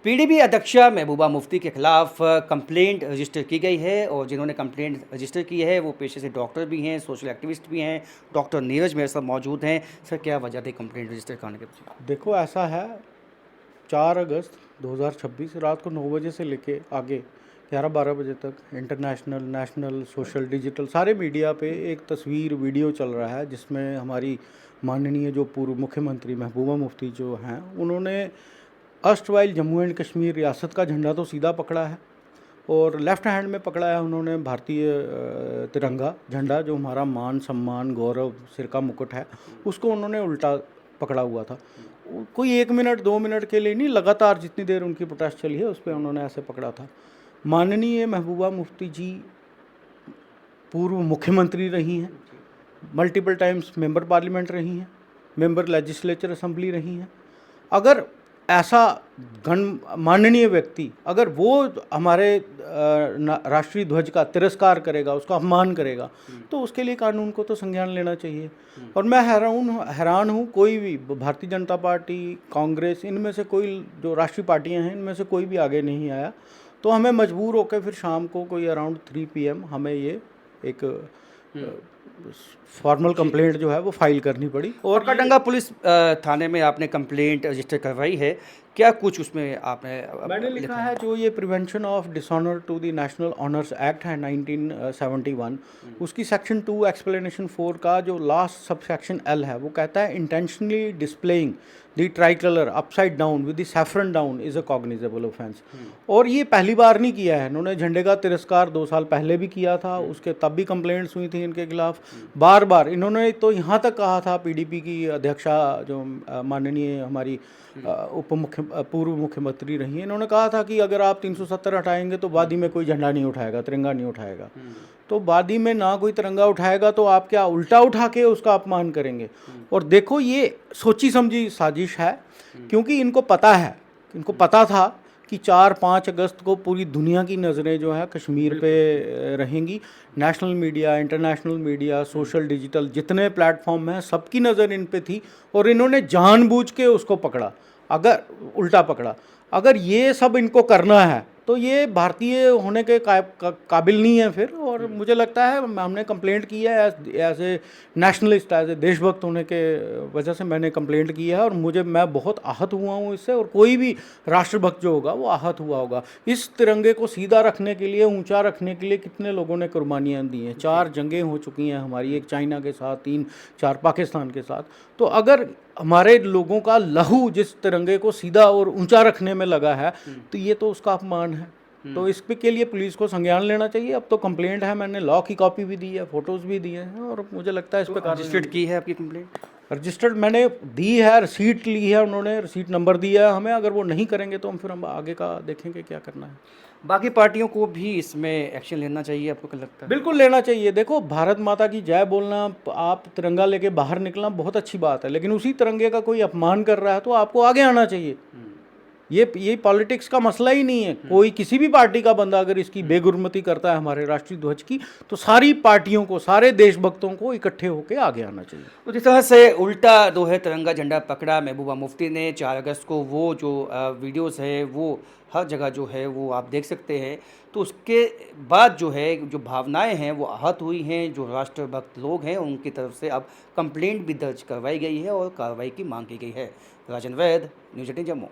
PDP अध्यक्षा महबूबा मुफ्ती के खिलाफ कंप्लेंट रजिस्टर की गई है और जिन्होंने कंप्लेंट रजिस्टर की है वो पेशे से डॉक्टर भी हैं, सोशल एक्टिविस्ट भी हैं। डॉक्टर नीरज मेरे साथ मौजूद हैं। सर, क्या वजह थी कंप्लेंट रजिस्टर करने के पीछे? देखो, ऐसा है, 4 अगस्त 2026 रात को 9 बजे से लेके आगे 11-12 बजे तक इंटरनेशनल, नेशनल, सोशल, डिजिटल सारे मीडिया पे एक तस्वीर वीडियो चल रहा है जिसमें हमारी माननीय जो पूर्व मुख्यमंत्री महबूबा मुफ्ती जो हैं, उन्होंने अर्स्टवाइल जम्मू एंड कश्मीर रियासत का झंडा तो सीधा पकड़ा है और लेफ़्ट हैंड में पकड़ा है उन्होंने भारतीय तिरंगा झंडा, जो हमारा मान सम्मान गौरव सिर का मुकुट है, उसको उन्होंने उल्टा पकड़ा हुआ था। कोई 1 मिनट 2 मिनट के लिए नहीं, लगातार जितनी देर उनकी प्रोटेस्ट चली है उस पर उन्होंने ऐसे पकड़ा था। माननीय महबूबा मुफ्ती जी पूर्व मुख्यमंत्री रही हैं, मल्टीपल टाइम्स मेंबर पार्लियामेंट रही हैं, मेंबर लेजिस्लेचर असेंबली रही हैं। अगर ऐसा माननीय व्यक्ति अगर वो हमारे राष्ट्रीय ध्वज का तिरस्कार करेगा, उसका अपमान करेगा, तो उसके लिए कानून को तो संज्ञान लेना चाहिए। और मैं हैरान हूँ कोई भी भारतीय जनता पार्टी, कांग्रेस, इनमें से कोई जो राष्ट्रीय पार्टियां हैं इनमें से कोई भी आगे नहीं आया। तो हमें मजबूर होकर फिर शाम को कोई अराउंड 3 PM हमें ये एक फॉर्मल कंप्लेंट जो है वो फाइल करनी पड़ी। और कटंगा पुलिस थाने में आपने कंप्लेंट रजिस्टर करवाई है, क्या कुछ उसमें आपने मैंने लिखा है जो ये prevention of dishonour to the national honours act है 1971, उसकी सेक्शन 2 एक्सप्लेनेशन 4 का जो लास्ट सब सेक्शन L है वो कहता है intentionally displaying the tricolour upside down with the saffron down is a cognizable offence. और ये पहली बार नहीं किया है इन्होंने, झंडे का तिरस्कार 2 साल पहले भी किया था, उसके तब भी कंप्लेंट्स हुई थी इनके खिलाफ। बार बार इन्होंने तो यहाँ तक कहा था, पीडीपी की अध्यक्षा जो माननीय हमारी पूर्व मुख्यमंत्री रही हैं, इन्होंने कहा था कि अगर आप 370 हटाएंगे तो वादी में कोई झंडा नहीं उठाएगा, तिरंगा नहीं उठाएगा। तो वादी में ना कोई तिरंगा उठाएगा तो आप क्या उल्टा उठा के उसका अपमान करेंगे? और देखो, ये सोची समझी साजिश है, क्योंकि इनको पता था कि 4-5 अगस्त को पूरी दुनिया की नज़रें जो है कश्मीर पे रहेंगी। National media, international media, social, digital जितने प्लेटफॉर्म हैं सबकी नज़र इन पे थी और इन्होंने जानबूझ के उसको पकड़ा, अगर उल्टा पकड़ा। अगर ये सब इनको करना है तो ये भारतीय होने के काबिल नहीं है फिर। और मुझे लगता है हमने कंप्लेंट की है as a nationalist, as a देशभक्त होने के वजह से मैंने कंप्लेंट की है और मैं बहुत आहत हुआ हूँ इससे। और कोई भी राष्ट्रभक्त जो होगा वो आहत हुआ होगा। इस तिरंगे को सीधा रखने के लिए, ऊंचा रखने के लिए कितने लोगों ने कुर्बानियाँ दी हैं। 4 जंगें हो चुकी हैं हमारी, एक चाइना के साथ, 3-4 पाकिस्तान के साथ। तो अगर हमारे लोगों का लहू जिस तिरंगे को सीधा और ऊंचा रखने में लगा है तो ये तो उसका अपमान है। तो इस पे के लिए पुलिस को संज्ञान लेना चाहिए। अब तो कंप्लेंट है, मैंने लॉ की कॉपी भी दी है, फोटोज भी दिए हैं और मुझे लगता है इस पे रजिस्टर्ड की है आपकी कंप्लेंट? रजिस्टर्ड मैंने दी है, रिसीट ली है, उन्होंने रिसीट नंबर दिया है हमें। अगर वो नहीं करेंगे तो हम आगे का देखेंगे क्या करना है। बाकी पार्टियों को भी इसमें एक्शन लेना चाहिए, आपको क्या लगता है? बिल्कुल लेना चाहिए। देखो, भारत माता की जय बोलना, आप तिरंगा लेके बाहर निकलना बहुत अच्छी बात है, लेकिन उसी तिरंगे का कोई अपमान कर रहा है तो आपको आगे आना चाहिए। ये पॉलिटिक्स का मसला ही नहीं है। कोई किसी भी पार्टी का बंदा अगर इसकी बेगुरमती करता है हमारे राष्ट्रीय ध्वज की, तो सारी पार्टियों को, सारे देशभक्तों को इकट्ठे होकर आगे आना चाहिए। तो जिस तरह से उल्टा जो है तिरंगा झंडा पकड़ा महबूबा मुफ्ती ने 4 अगस्त को, वो जो वीडियोस है वो हर जगह जो है वो आप देख सकते हैं। तो उसके बाद जो है जो भावनाएं हैं वो आहत हुई हैं। जो राष्ट्रभक्त लोग हैं उनकी तरफ से अब कंप्लेंट भी दर्ज करवाई गई है और कार्रवाई की मांग की गई है। राजन वैद, न्यूज़ 18 जम्मू।